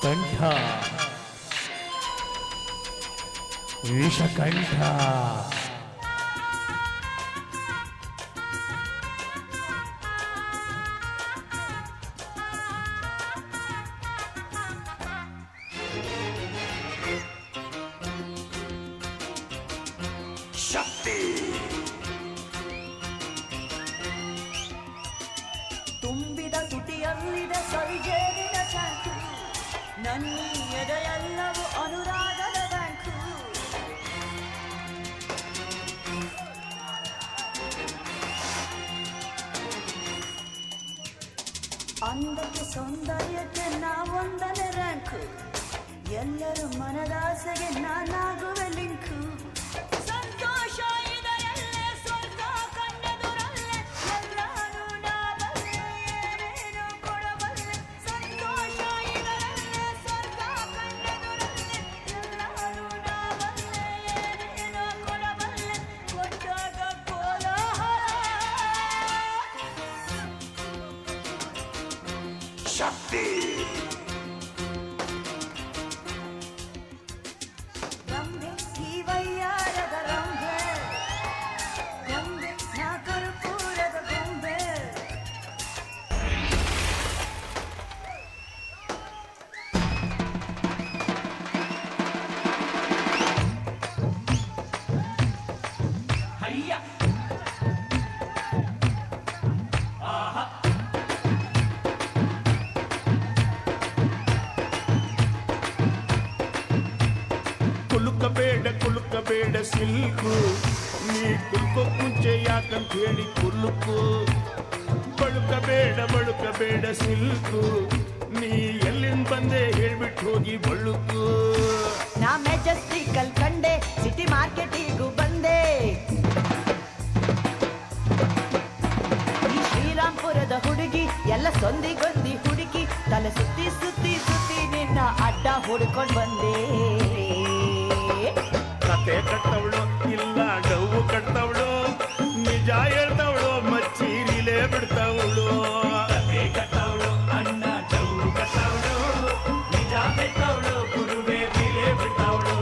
ಕಂಠ ವಿಷಕಂಠ ಶಕ್ತಿ ತುಂಬಿದ ತುಟಿಯಲ್ಲಿದೆ ಸವಿಜೇರಿನ ಶಾಂತಿ ನನ್ನ ಎದೆಯೆಲ್ಲವೂ ಅನುರಾಗದ ಬ್ಯಾಂಕು ಅಂದಕ್ಕೆ ಸೌಂದರ್ಯಕ್ಕೆ ನಾವೊಂದನೇ ರ್ಯಾಂಕು ಎಲ್ಲರ ಮನದಾಸೆಗೆ ನಾನಾಗುವೆ ಲಿಂಕು ಸಂತೋಷ ಇದೆಯಲ್ಲೇ ಸ್ವರ್ಗ ಕಂಡದುರಲ್ಲೇ ಎಲ್ಲರೂ ನಾವಲ್ಲೇ ಏನೇನು ಕೊಡಬಲ್ಲೆ ಸಂತೋಷ ಇದೆಯಲ್ಲೇ ಸ್ವರ್ಗ ಕಂಡದುರಲ್ಲೇ ಎಲ್ಲರೂ ನಾವಲ್ಲೇ ಏನೇನು ಕೊಡಬಲ್ಲೆ ಕೊಟ್ಟಾಗ ಕೋಲಾಹಲ ಶಕ್ತಿ ರಂಭೆ ಈ ವೈಯಾರದ ರಂಭೆ ಗೊಂಬೆ ನಾ ಕರ್ಪೂರದ ಗೊಂಬೆ ಕುಲುಕಬೇಡ ಸಿಲ್ಕು ನೀ ಕುಲ್ಕೋ ಮುಂಚೆ ಯಾಕಂತ ಹೇಳಿ ಕುಲುಕು ಬಳುಕಬೇಡ ಸಿಲ್ಕು ನೀ ಎಲ್ಲಿಂದ ಬಂದೆ ಹೇಳ್ಬಿಟ್ಟು ಹೋಗಿ ಬಳುಕು ನಾ ಮೆಜೆಸ್ಟಿಕಲ್ ಕಂಡೆ ಸಿಟಿ ಮಾರ್ಕೆಟಿಗೂ ಬಂದೆ ಈ ಶ್ರೀರಾಮ್ಪುರದ ಹುಡುಗಿ ಎಲ್ಲ ಸೊಂದಿಗೊಂದಿ ಹುಡುಕಿ ತಲೆ ಸುತ್ತಿ ಸುತ್ತಿ ಸುತ್ತಿ ನಿನ್ನ ಅಡ್ಡ ಹುಡ್ಕೊಂಡ್ ಬಂದೆ ಕತೆ ಕಟ್ಟವಳು ಇಲ್ಲ ಡವ್ವು ಕಟ್ಟವಳು ನಿಜ ಹೇಳ್ತವಳು ಮಚ್ಚೀರಿಲೇ ಬಿಡ್ತವಳು ಕತೆ ಕಟ್ಟವಳು ಅಣ್ಣ ಡವ್ವು ಕಟ್ಟವಳು ನಿಜ ಬಿಡ್ತವಳು ಗುರುವೇ ಬಿಲೇ ಬಿಡ್ತವಳು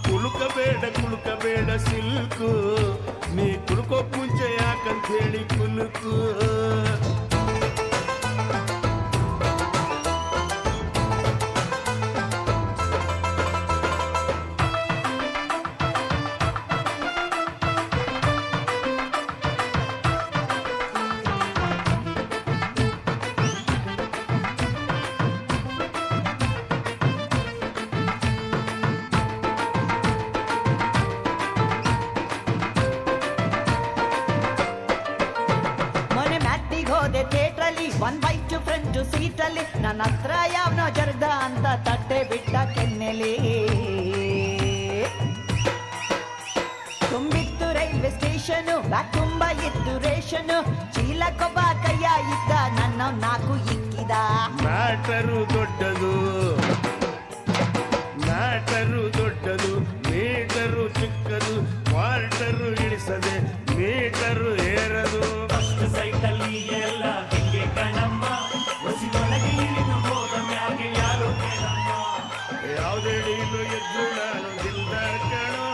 ಕುಲುಕಬೇಡ ಸಿಲ್ಕು ನೀ ಕುಲ್ಕೋ ಮುಂಚೆ ಯಾಕಂತ ಹೇಳಿ ಕುಲುಕು ಥಿಯೇಟ್ರಲ್ಲಿ 1 by 2 ಫ್ರಂಟ್ ಸೀಟಲ್ಲಿ ನನ್ನ ಹತ್ರ ಯಾವನೋ ಜರ್ದ ಅಂತ ತಟ್ಟೆ ಬಿಟ್ಟ ಕೆನ್ನೆಲಿ ತುಂಬಿತ್ತು ರೈಲ್ವೆ ಸ್ಟೇಷನ್ ಬ್ಯಾಗ್ ತುಂಬ ಇತ್ತು ರೇಷನ್ ಚೀಲಕ್ಕೊಬ್ಬ ಕೈಯ ಇದ್ದ ನನ್ನ 4 ಇಕ್ಕಿದ ಮ್ಯಾಟರು ದೊಡ್ಡದು ಮೀಟರು ಚಿಕ್ಕದು ಕ್ವಾರ್ಟರು ಇಳಿಸದೆ ಮೀಟರು ಏರದು ಸೈಕಲ್ಲಿ ಎಲ್ಲ ಹಿಂಗೆ ಕಣಮ್ಮ ಹೊಸಿದೊಳಗೆ ಇಳಿದು ಹೋದ ಮ್ಯಾಗೆ ಯಾರು ಕೇಳಮ್ಮ ಯಾವುದೇ ಡೀಲು ಎದ್ದು ನಾನು ದಿಲ್ದಾರ್ ಕಣೋ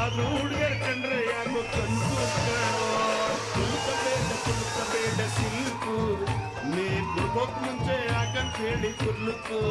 ಅದು ಹುಡುಗರ್ ಕಂಡ್ರೆ ಯಾಕೋ ಕನ್ಸು ಕಣೋ ಕುಲುಕಬೇಡ ಸಿಲ್ಕು ನೀ ಕುಲ್ಕೋಕ್ ಮುಂಚೆ ಯಾಕಂತ ಹೇಳಿ ಕುಲ್ಕು